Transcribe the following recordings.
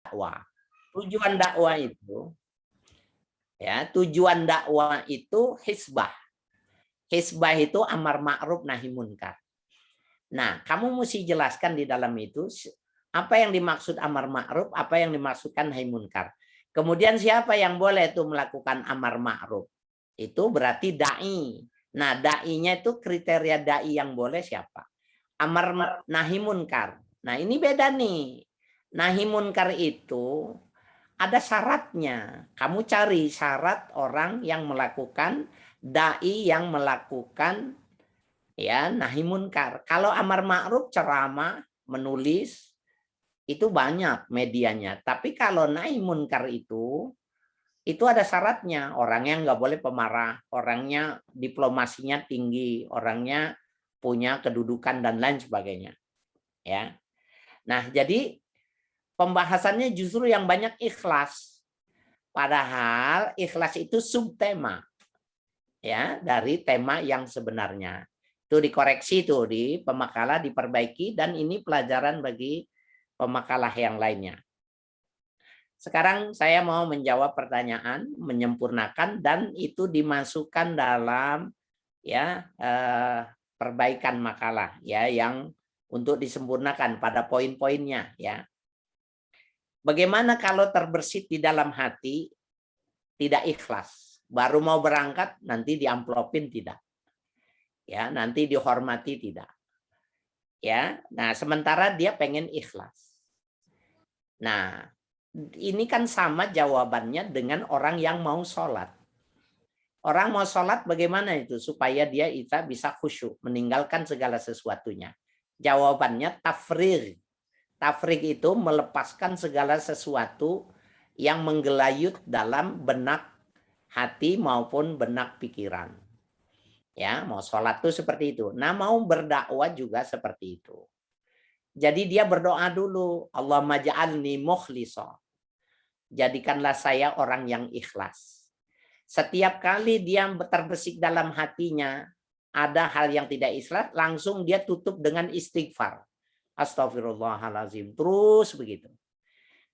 dakwah. Tujuan dakwah itu, ya, tujuan dakwah itu hisbah. Hisbah itu amar ma'ruf nahi munkar. Nah, kamu mesti jelaskan di dalam itu apa yang dimaksud amar ma'ruf, apa yang dimaksudkan nahi munkar. Kemudian siapa yang boleh itu melakukan amar ma'ruf? Itu berarti dai. Nah, dai-nya itu kriteria dai yang boleh siapa? Amar nahi munkar. Nah, ini beda nih. Nahi munkar itu ada syaratnya. Kamu cari syarat orang yang melakukan, dai yang melakukan, ya, nahi munkar. Kalau amar ma'ruf, ceramah, menulis, itu banyak medianya. Tapi kalau nahi munkar itu ada syaratnya. Orangnya nggak boleh pemarah, orangnya diplomasinya tinggi, orangnya punya kedudukan dan lain sebagainya. Ya. Nah, jadi pembahasannya justru yang banyak ikhlas. Padahal ikhlas itu subtema, ya, dari tema yang sebenarnya. Itu dikoreksi tuh di pemakalah, diperbaiki, dan ini pelajaran bagi pemakalah yang lainnya. Sekarang saya mau menjawab pertanyaan, menyempurnakan, dan itu dimasukkan dalam, ya, perbaikan makalah, ya, yang untuk disempurnakan pada poin-poinnya, ya. Bagaimana kalau terbersit di dalam hati tidak ikhlas, baru mau berangkat nanti diamplopin tidak, ya, nanti dihormati tidak, ya. Nah, sementara dia pengen ikhlas. Nah, ini kan sama jawabannya dengan orang yang mau sholat. Orang mau sholat bagaimana itu supaya dia bisa khusyuk, meninggalkan segala sesuatunya. Jawabannya tafrig. Tafrig itu melepaskan segala sesuatu yang menggelayut dalam benak hati maupun benak pikiran. Ya, mau sholat tuh seperti itu. Nah, mau berdakwah juga seperti itu. Jadi dia berdoa dulu, Allahumma ja'alni mukhlisa. Jadikanlah saya orang yang ikhlas. Setiap kali dia terbersih dalam hatinya ada hal yang tidak ikhlas, langsung dia tutup dengan istighfar. Astagfirullahalazim. Terus begitu.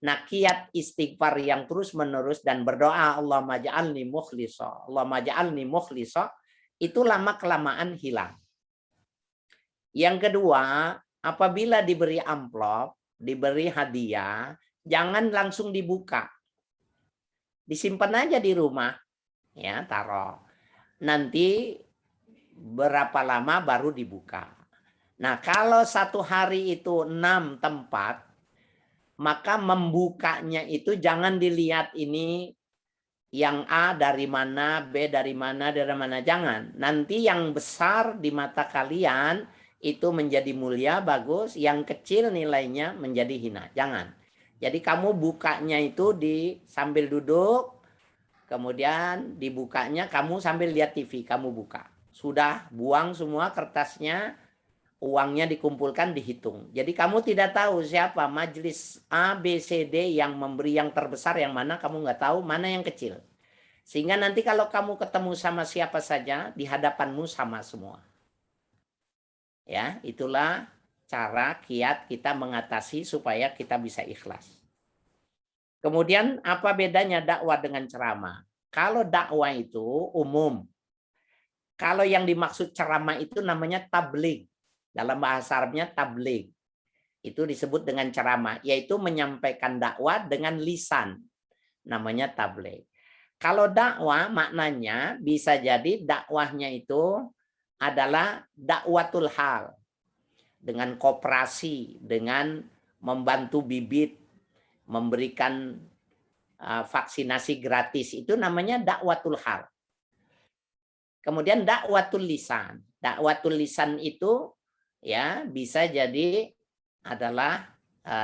Nah, kiat istighfar yang terus-menerus dan berdoa Allahumma ja'alni mukhlisa, Allahumma ja'alni mukhlisa, itu lama-kelamaan hilang. Yang kedua, apabila diberi amplop, diberi hadiah, jangan langsung dibuka. Disimpan aja di rumah, ya, taruh. Nanti berapa lama baru dibuka. Nah, kalau satu hari itu 6 tempat, maka membukanya itu jangan dilihat ini yang A dari mana, B dari mana, jangan. Nanti yang besar di mata kalian itu menjadi mulia, bagus, yang kecil nilainya menjadi hina. Jangan. Jadi kamu bukanya itu sambil duduk, kemudian dibukanya kamu sambil lihat TV, kamu buka. Sudah buang semua kertasnya, uangnya dikumpulkan, dihitung. Jadi kamu tidak tahu siapa majelis A, B, C, D yang memberi yang terbesar yang mana, kamu nggak tahu mana yang kecil. Sehingga nanti kalau kamu ketemu sama siapa saja, di hadapanmu sama semua. Ya, itulah cara kiat kita mengatasi supaya kita bisa ikhlas. Kemudian apa bedanya dakwah dengan ceramah? Kalau dakwah itu umum. Kalau yang dimaksud ceramah itu namanya tabligh. Dalam bahasa Arabnya tabligh. Itu disebut dengan ceramah, yaitu menyampaikan dakwah dengan lisan. Namanya tabligh. Kalau dakwah maknanya bisa jadi dakwahnya itu adalah dakwatul hal. Dengan koperasi, dengan membantu bibit, memberikan vaksinasi gratis, itu namanya dakwatul hal. Kemudian dakwatul lisan. Dakwatul lisan itu, ya, bisa jadi adalah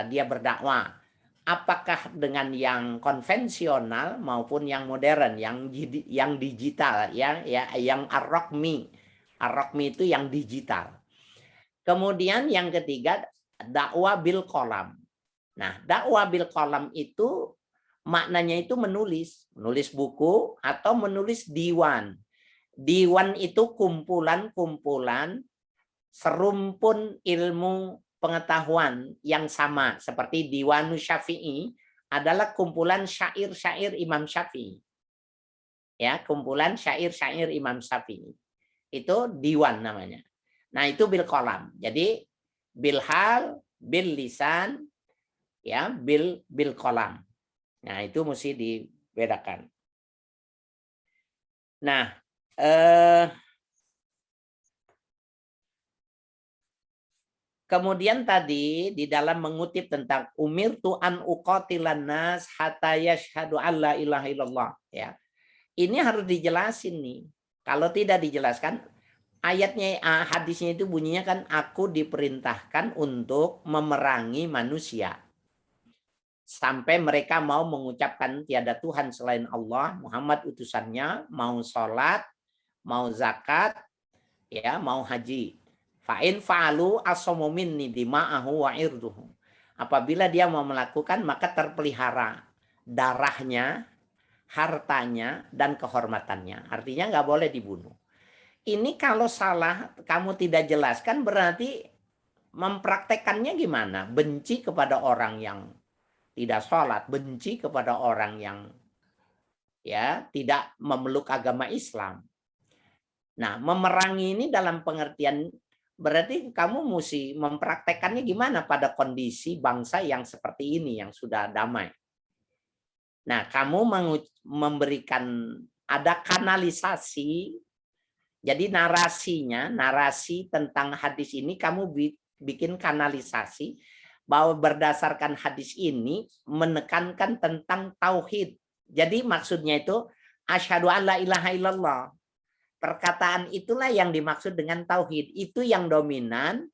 dia berdakwah. Apakah dengan yang konvensional maupun yang modern, yang digital, yang ar-raqmi. Ar-raqmi itu yang digital. Kemudian yang ketiga, dakwah bil qalam. Nah, dakwah bil qalam itu maknanya itu menulis buku atau menulis diwan. Diwan itu kumpulan-kumpulan serumpun ilmu pengetahuan yang sama, seperti Diwanus Syafi'i adalah kumpulan syair-syair Imam Syafi'i. Ya, kumpulan syair-syair Imam Syafi'i. Itu diwan namanya. Nah, itu bil qalam. Jadi bil hal, bil lisan, ya, bil qalam. Nah, itu mesti dibedakan. Nah, kemudian tadi di dalam mengutip tentang umirtu an uqatilan nas hatta yashhadu alla ilaha illallah, ya. Ini harus dijelasin nih. Kalau tidak dijelaskan, ayatnya, hadisnya itu bunyinya kan, aku diperintahkan untuk memerangi manusia sampai mereka mau mengucapkan tiada Tuhan selain Allah, Muhammad utusannya, mau sholat, mau zakat, ya, mau haji. Fa'in fa'alu asamu minni dima'ahu wa irduhu. Apabila dia mau melakukan, maka terpelihara darahnya, hartanya, dan kehormatannya. Artinya nggak boleh dibunuh. Ini kalau salah, kamu tidak jelaskan, berarti mempraktekannya gimana? Benci kepada orang yang tidak sholat, benci kepada orang yang, ya, tidak memeluk agama Islam. Nah, memerangi ini dalam pengertian berarti kamu mesti mempraktekannya gimana pada kondisi bangsa yang seperti ini, yang sudah damai. Nah, kamu memberikan, ada kanalisasi, jadi narasi tentang hadis ini kamu bikin kanalisasi bahwa berdasarkan hadis ini menekankan tentang tauhid. Jadi maksudnya itu asyhadu alla ilaha illallah. Perkataan itulah yang dimaksud dengan tauhid. Itu yang dominan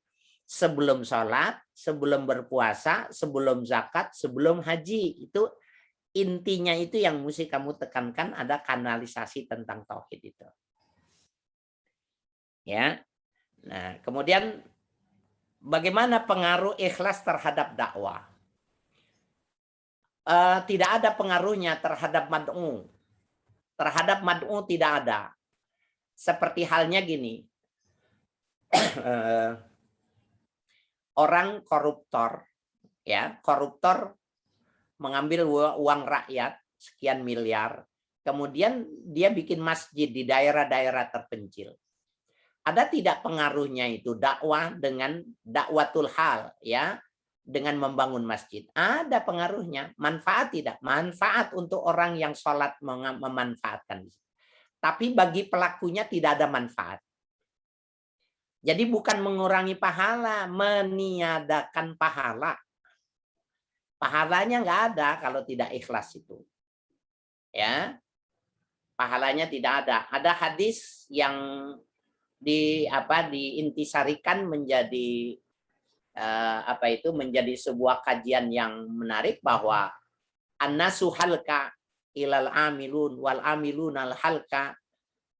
sebelum sholat, sebelum berpuasa, sebelum zakat, sebelum haji. Itu intinya, itu yang mesti kamu tekankan, ada kanalisasi tentang tauhid itu. Ya. Nah, kemudian bagaimana pengaruh ikhlas terhadap dakwah? Tidak ada pengaruhnya terhadap mad'u. Terhadap mad'u tidak ada. Seperti halnya gini. Orang koruptor, ya, koruptor mengambil uang rakyat sekian miliar, kemudian dia bikin masjid di daerah-daerah terpencil. Ada tidak pengaruhnya itu dakwah dengan dakwatul hal, ya, dengan membangun masjid? Ada pengaruhnya. Manfaat tidak? Manfaat untuk orang yang sholat memanfaatkan. Tapi bagi pelakunya tidak ada manfaat. Jadi bukan mengurangi pahala, meniadakan pahala. Pahalanya nggak ada kalau tidak ikhlas itu. Ya, pahalanya tidak ada. Ada hadis yang diintisarikan menjadi menjadi sebuah kajian yang menarik, bahwa annasu halka ilal amilun wal amilun al halka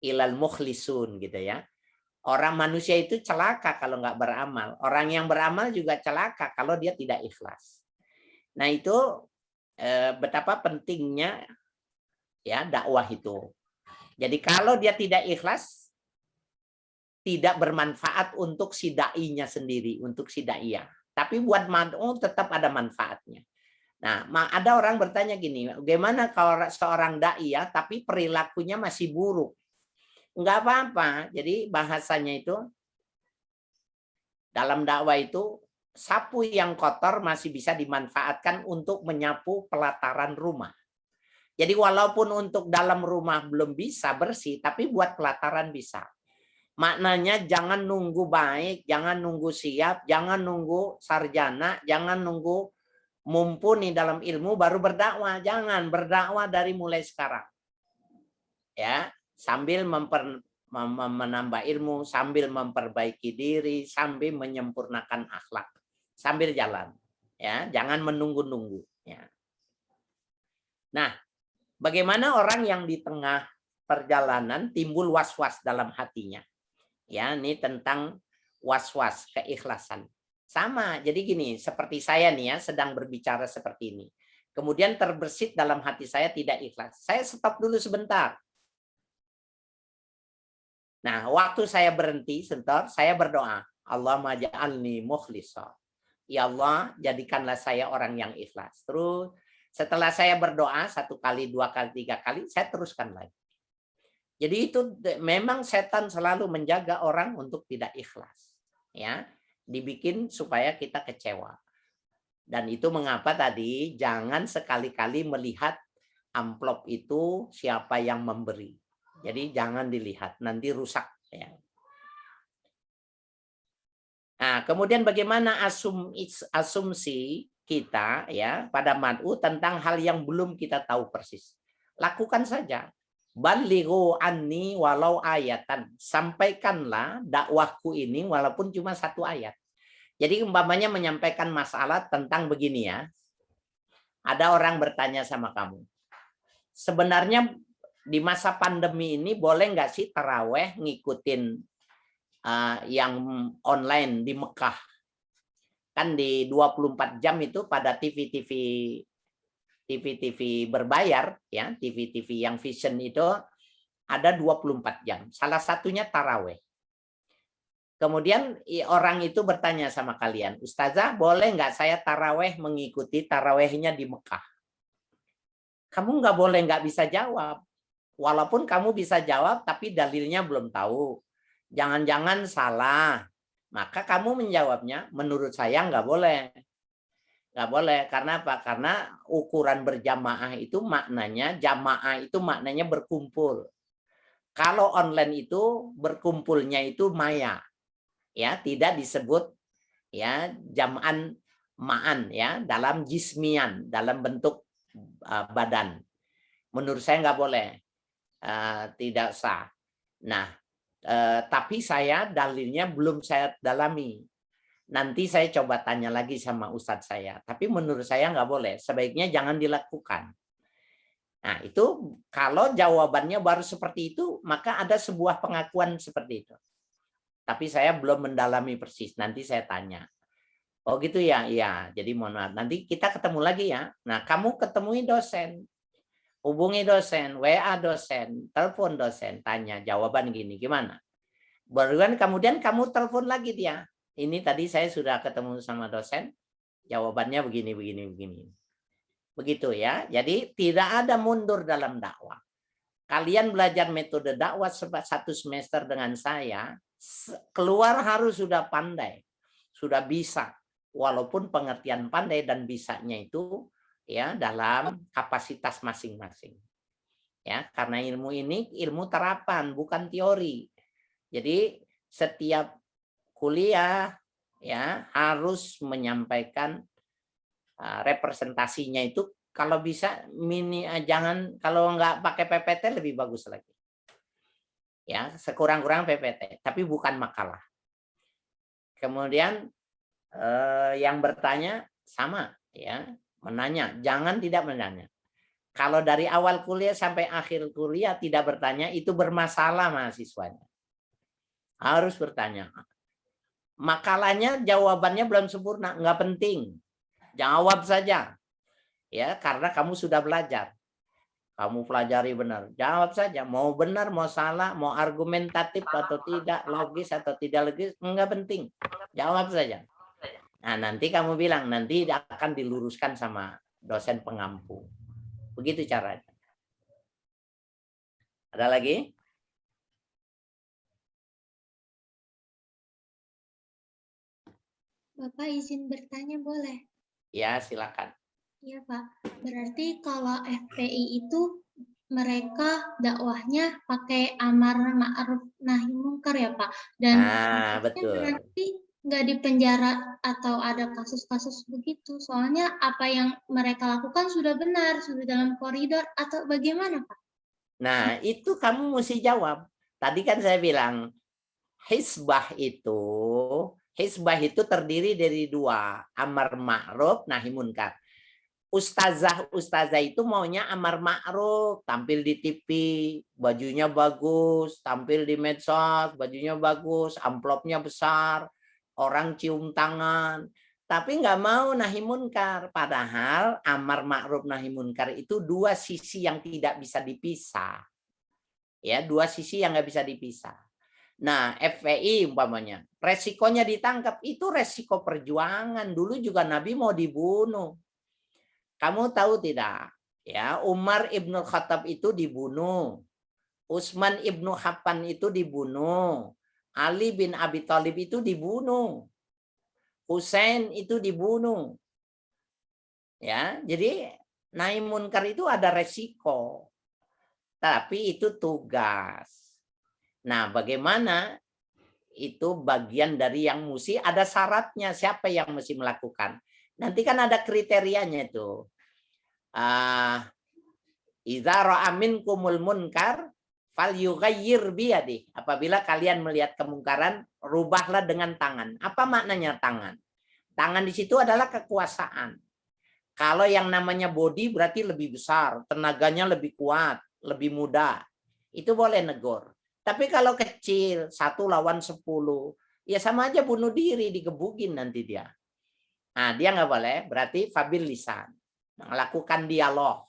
ilal mukhlisun, gitu ya. Orang manusia itu celaka kalau nggak beramal. Orang yang beramal juga celaka kalau dia tidak ikhlas. Nah, itu betapa pentingnya, ya, dakwah itu. Jadi kalau dia tidak ikhlas, tidak bermanfaat untuk si dai-nya sendiri, untuk si daiyah. Tapi buat mad'u tetap ada manfaatnya. Nah, ada orang bertanya gini, bagaimana kalau seorang daiyah tapi perilakunya masih buruk? Enggak apa-apa. Jadi bahasanya itu, dalam dakwah itu, sapu yang kotor masih bisa dimanfaatkan untuk menyapu pelataran rumah. Jadi walaupun untuk dalam rumah belum bisa bersih, tapi buat pelataran bisa. Maknanya jangan nunggu baik, jangan nunggu siap, jangan nunggu sarjana, jangan nunggu mumpuni dalam ilmu baru berdakwah. Jangan, berdakwah dari mulai sekarang. Ya, sambil menambah ilmu, sambil memperbaiki diri, sambil menyempurnakan akhlak, sambil jalan. Ya, jangan menunggu-nunggu. Ya. Nah, bagaimana orang yang di tengah perjalanan timbul was-was dalam hatinya? Ya, ini tentang was-was, keikhlasan. Sama, jadi gini, seperti saya nih ya, sedang berbicara seperti ini. Kemudian terbersit dalam hati saya tidak ikhlas. Saya stop dulu sebentar. Nah, waktu saya berhenti sebentar, saya berdoa, Allahumma ja'alni mukhlishah. Ya Allah, jadikanlah saya orang yang ikhlas. Terus Setelah saya berdoa 1 kali, 2 kali, 3 kali, saya teruskan lagi. Jadi itu memang setan selalu menjaga orang untuk tidak ikhlas. Ya, dibikin supaya kita kecewa. Dan itu mengapa tadi jangan sekali-kali melihat amplop itu siapa yang memberi. Jadi jangan dilihat, nanti rusak. Ya. Nah, kemudian bagaimana asumsi kita ya pada mad'u tentang hal yang belum kita tahu persis. Lakukan saja. Balighu anni walau ayatan. Sampaikanlah dakwahku ini walaupun cuma 1 ayat. Jadi umpamanya menyampaikan masalah tentang begini ya. Ada orang bertanya sama kamu. Sebenarnya di masa pandemi ini boleh nggak sih taraweh ngikutin yang online di Mekah? Kan di 24 jam itu pada TV-TV berbayar ya, TV-TV yang vision itu ada 24 jam. Salah satunya taraweh. Kemudian orang itu bertanya sama kalian, Ustazah boleh nggak saya taraweh mengikuti tarawehnya di Mekah? Kamu nggak boleh nggak bisa jawab. Walaupun kamu bisa jawab tapi dalilnya belum tahu. Jangan-jangan salah. Maka kamu menjawabnya, menurut saya nggak boleh. Nggak boleh. Karena apa? Karena ukuran berjamaah itu maknanya, jamaah itu maknanya berkumpul. Kalau online itu berkumpulnya itu maya. Ya, tidak disebut ya jam'an ma'an ya dalam jismian, dalam bentuk badan. Menurut saya nggak boleh. Tidak sah. Nah, tapi saya dalilnya belum saya dalami. Nanti saya coba tanya lagi sama ustadz saya. Tapi menurut saya nggak boleh. Sebaiknya jangan dilakukan. Nah, itu kalau jawabannya baru seperti itu, maka ada sebuah pengakuan seperti itu. Tapi saya belum mendalami persis. Nanti saya tanya. Oh gitu ya? Iya. Jadi mohon maaf. Nanti kita ketemu lagi ya. Nah, kamu ketemui dosen. Hubungi dosen, WA dosen, telepon dosen, tanya jawaban gini, gimana? Kemudian kamu telepon lagi dia. Ini tadi saya sudah ketemu sama dosen, jawabannya begini, begini, begini. Begitu ya. Jadi tidak ada mundur dalam dakwah. Kalian belajar metode dakwah 1 semester dengan saya, keluar harus sudah pandai, sudah bisa. Walaupun pengertian pandai dan bisanya itu ya dalam kapasitas masing-masing. Ya, karena ilmu ini ilmu terapan, bukan teori. Jadi setiap kuliah ya harus menyampaikan representasinya itu kalau bisa jangan, kalau nggak pakai PPT lebih bagus lagi. Ya, sekurang-kurang PPT, tapi bukan makalah. Kemudian yang bertanya sama ya, menanya, jangan tidak menanya. Kalau dari awal kuliah sampai akhir kuliah tidak bertanya, itu bermasalah mahasiswanya. Harus bertanya. Makalahnya jawabannya belum sempurna, nggak penting. Jawab saja. Ya, karena kamu sudah belajar. Kamu pelajari benar. Jawab saja. Mau benar, mau salah, mau argumentatif atau tidak, logis atau tidak logis, nggak penting. Jawab saja. Nah, nanti kamu bilang, nanti akan diluruskan sama dosen pengampu. Begitu caranya. Ada lagi? Bapak izin bertanya boleh? Ya, silakan. Iya Pak. Berarti kalau FPI itu mereka dakwahnya pakai amar ma'ruf nahi munkar ya Pak? Dan betul. berarti nggak dipenjara atau ada kasus-kasus begitu. Soalnya apa yang mereka lakukan sudah benar, sudah dalam koridor atau bagaimana Pak? Nah, itu kamu mesti jawab. Tadi kan saya bilang, hizbah itu terdiri dari 2, amar ma'ruf nahi munkar. Ustazah itu maunya amar ma'ruf, tampil di TV, bajunya bagus, tampil di medsos, bajunya bagus, amplopnya besar, orang cium tangan, tapi nggak mau nahi munkar. Padahal amar ma'ruf nahi munkar itu 2 sisi yang tidak bisa dipisah. Ya, 2 sisi yang nggak bisa dipisah. Nah, FPI umpamanya, resikonya ditangkap itu resiko perjuangan. Dulu juga Nabi mau dibunuh. Kamu tahu tidak? Ya, Umar ibnu Khattab itu dibunuh. Utsman ibnu Affan itu dibunuh. Ali bin Abi Thalib itu dibunuh. Husain itu dibunuh. Ya, jadi nahi munkar itu ada resiko. Tapi itu tugas. Nah, bagaimana? Itu bagian dari yang mesti ada syaratnya, siapa yang mesti melakukan. Nanti kan ada kriterianya itu. Idza ra'a minkumul munkar falyughayyir biyadi. Apabila kalian melihat kemungkaran, rubahlah dengan tangan. Apa maknanya tangan? Tangan di situ adalah kekuasaan. Kalau yang namanya body berarti lebih besar, tenaganya lebih kuat, lebih mudah. Itu boleh negur. Tapi kalau kecil, 1 lawan 10, ya sama aja bunuh diri, digebugin nanti dia. Nah, dia nggak boleh, berarti fabil lisan. Melakukan dialog.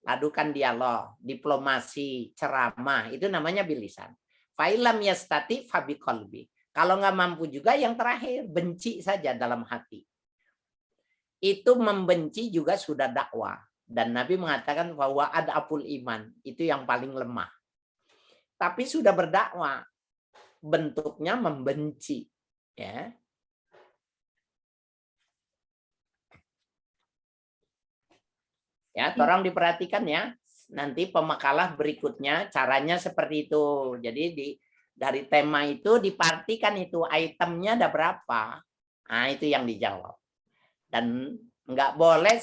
Lakukan dialog, diplomasi, ceramah, itu namanya bilisan. Fa'ilam yastati fabi qalbi. Kalau nggak mampu juga yang terakhir, benci saja dalam hati. Itu membenci juga sudah dakwah. Dan Nabi mengatakan bahwa ada apul iman. Itu yang paling lemah. Tapi sudah berdakwah. Bentuknya membenci. Ya. Ya, tolong diperhatikan ya. Nanti pemakalah berikutnya caranya seperti itu. Jadi dari tema itu dipartikan itu itemnya ada berapa. Nah, itu yang dijawab. Dan nggak boleh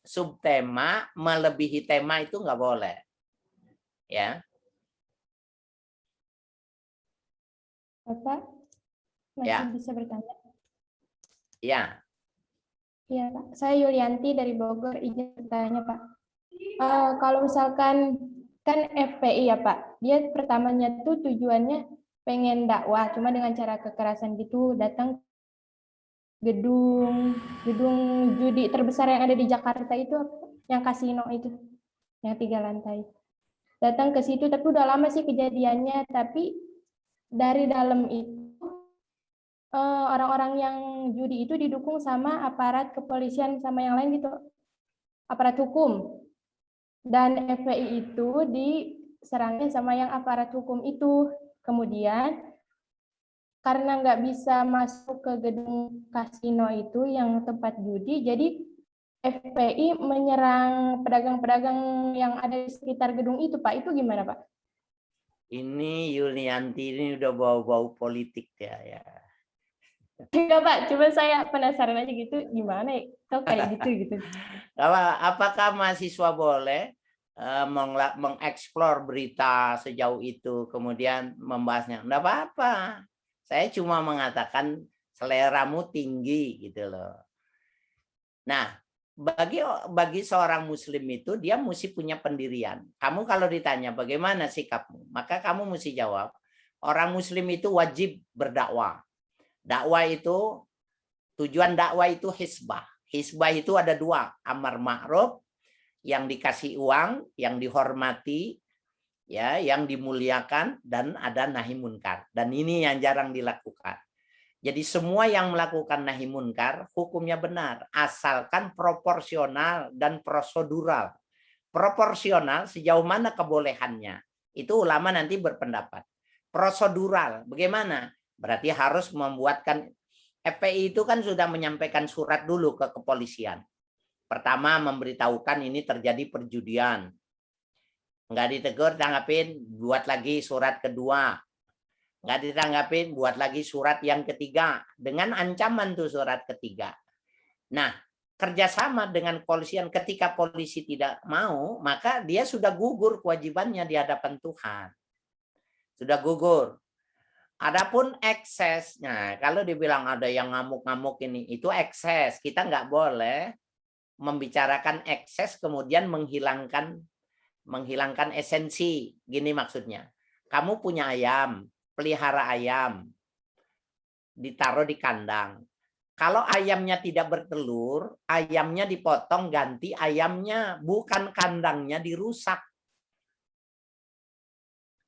subtema melebihi tema itu nggak boleh. Ya. Bapak masih Ya. bisa bertanya? Ya. Iya, Pak. Saya Yulianti dari Bogor, izin bertanya, Pak. Kalau misalkan kan FPI ya, Pak, dia pertamanya tuh tujuannya pengen dakwah, cuma dengan cara kekerasan gitu, datang gedung judi terbesar yang ada di Jakarta itu, yang kasino itu, yang 3 lantai. Datang ke situ, tapi udah lama sih kejadiannya, tapi dari dalam itu orang-orang yang judi itu didukung sama aparat kepolisian sama yang lain gitu, aparat hukum. Dan FPI itu diserangnya sama yang aparat hukum itu. Kemudian karena nggak bisa masuk ke gedung kasino itu yang tempat judi, jadi FPI menyerang pedagang-pedagang yang ada di sekitar gedung itu, Pak. Itu gimana, Pak? Ini Yulianti ini udah bau-bau politik ya. Enggak, Pak. Cuma saya penasaran aja gitu, gimana ya? Kok kayak gitu. Apakah mahasiswa boleh mengeksplor berita sejauh itu, kemudian membahasnya? Enggak apa-apa. Saya cuma mengatakan seleramu tinggi gitu loh. Nah, bagi seorang muslim itu dia mesti punya pendirian. Kamu kalau ditanya bagaimana sikapmu, maka kamu mesti jawab, orang muslim itu wajib berdakwah. Dakwah itu, tujuan dakwah itu hisbah. Hisbah itu ada 2, amar ma'ruf yang dikasih uang, yang dihormati, ya, yang dimuliakan, dan ada nahi munkar. Dan ini yang jarang dilakukan. Jadi semua yang melakukan nahi munkar hukumnya benar, asalkan proporsional dan prosedural. Proporsional sejauh mana kebolehannya, itu ulama nanti berpendapat. Prosedural bagaimana? Berarti harus membuatkan, FPI itu kan sudah menyampaikan surat dulu ke kepolisian. Pertama memberitahukan ini terjadi perjudian. Nggak ditegur, tanggapin, buat lagi surat kedua. Nggak ditanggapin, buat lagi surat yang ketiga. Dengan ancaman tuh surat ketiga. Nah, kerjasama dengan kepolisian, ketika polisi tidak mau, maka dia sudah gugur kewajibannya di hadapan Tuhan. Sudah gugur. Adapun ekses, nah kalau dibilang ada yang ngamuk-ngamuk ini, itu ekses. Kita nggak boleh membicarakan ekses kemudian menghilangkan esensi. Gini maksudnya, kamu punya ayam, pelihara ayam, ditaruh di kandang. Kalau ayamnya tidak bertelur, ayamnya dipotong, ganti ayamnya, bukan kandangnya dirusak.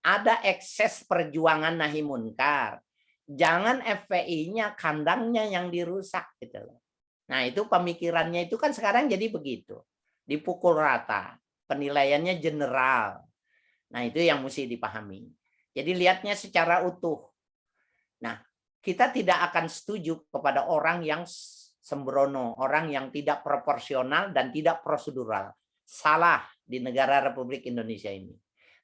Ada ekses perjuangan nahi munkar. Jangan FPI-nya, kandangnya yang dirusak gitu loh. Nah, itu pemikirannya itu kan sekarang jadi begitu. Dipukul rata, penilaiannya general. Nah, itu yang mesti dipahami. Jadi lihatnya secara utuh. Nah, kita tidak akan setuju kepada orang yang sembrono, orang yang tidak proporsional dan tidak prosedural. Salah di negara Republik Indonesia ini.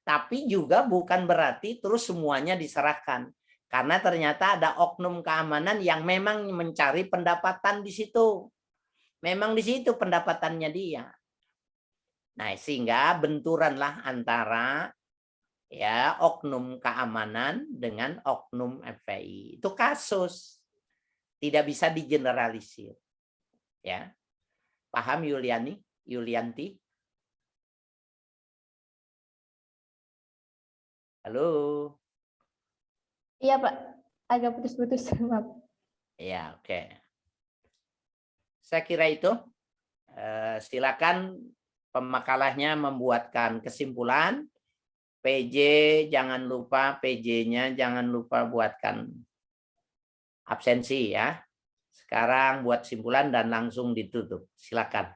Tapi juga bukan berarti terus semuanya diserahkan. Karena ternyata ada oknum keamanan yang memang mencari pendapatan di situ. Memang di situ pendapatannya dia. Nah, sehingga benturanlah antara ya oknum keamanan dengan oknum FPI. Itu kasus. Tidak bisa digeneralisir. Ya. Paham Yulianti? Halo. Iya, Pak. Agak putus-putus. Maaf. Ya, oke. Saya kira itu. Silakan pemakalahnya membuatkan kesimpulan. PJ jangan lupa, PJ-nya jangan lupa buatkan absensi ya. Sekarang buat simpulan dan langsung ditutup. Silakan.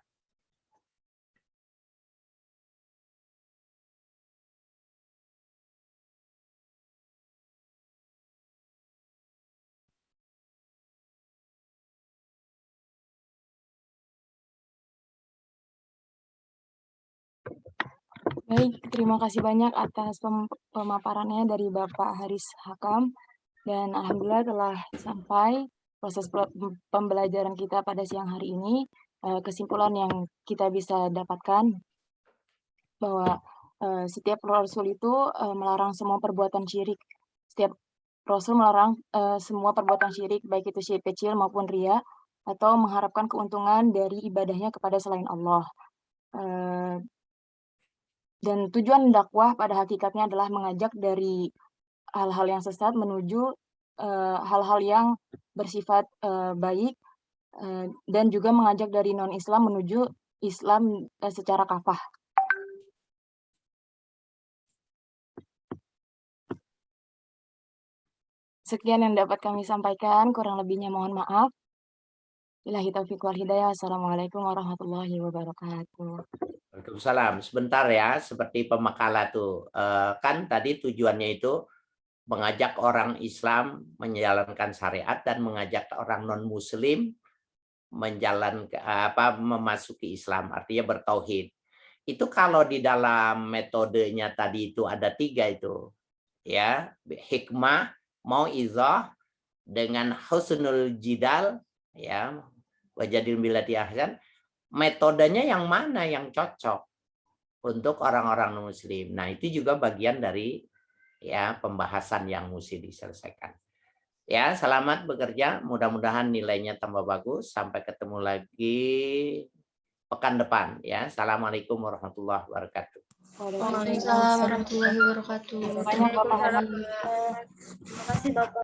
Baik, terima kasih banyak atas pemaparannya dari Bapak Haris Hakam. Dan alhamdulillah telah sampai proses pembelajaran kita pada siang hari ini. Kesimpulan yang kita bisa dapatkan bahwa setiap rasul itu melarang semua perbuatan syirik. Setiap rasul melarang semua perbuatan syirik, baik itu syirik kecil maupun riya, atau mengharapkan keuntungan dari ibadahnya kepada selain Allah. Dan tujuan dakwah pada hakikatnya adalah mengajak dari hal-hal yang sesat menuju hal-hal yang bersifat baik, dan juga mengajak dari non-Islam menuju Islam secara kafah. Sekian yang dapat kami sampaikan, kurang lebihnya mohon maaf. Billahi taufiq wal hidayah. Assalamualaikum warahmatullahi wabarakatuh. Waalaikumsalam. Sebentar ya, seperti pemakalah tuh. Kan tadi tujuannya itu mengajak orang Islam menjalankan syariat dan mengajak orang non-Muslim memasuki Islam, artinya bertauhid. Itu kalau di dalam metodenya tadi itu ada 3 itu, ya, hikmah, mau'izah, dengan husnul jidal, ya, wajadil billati ahsan. Metodenya yang mana yang cocok untuk orang-orang Muslim. Nah, itu juga bagian dari ya pembahasan yang mesti diselesaikan. Ya, selamat bekerja. Mudah-mudahan nilainya tambah bagus. Sampai ketemu lagi pekan depan. Ya, assalamualaikum warahmatullahi wabarakatuh. Waalaikumsalam warahmatullahi wabarakatuh. Banyak Bapak Haris. Terima kasih, Bapak.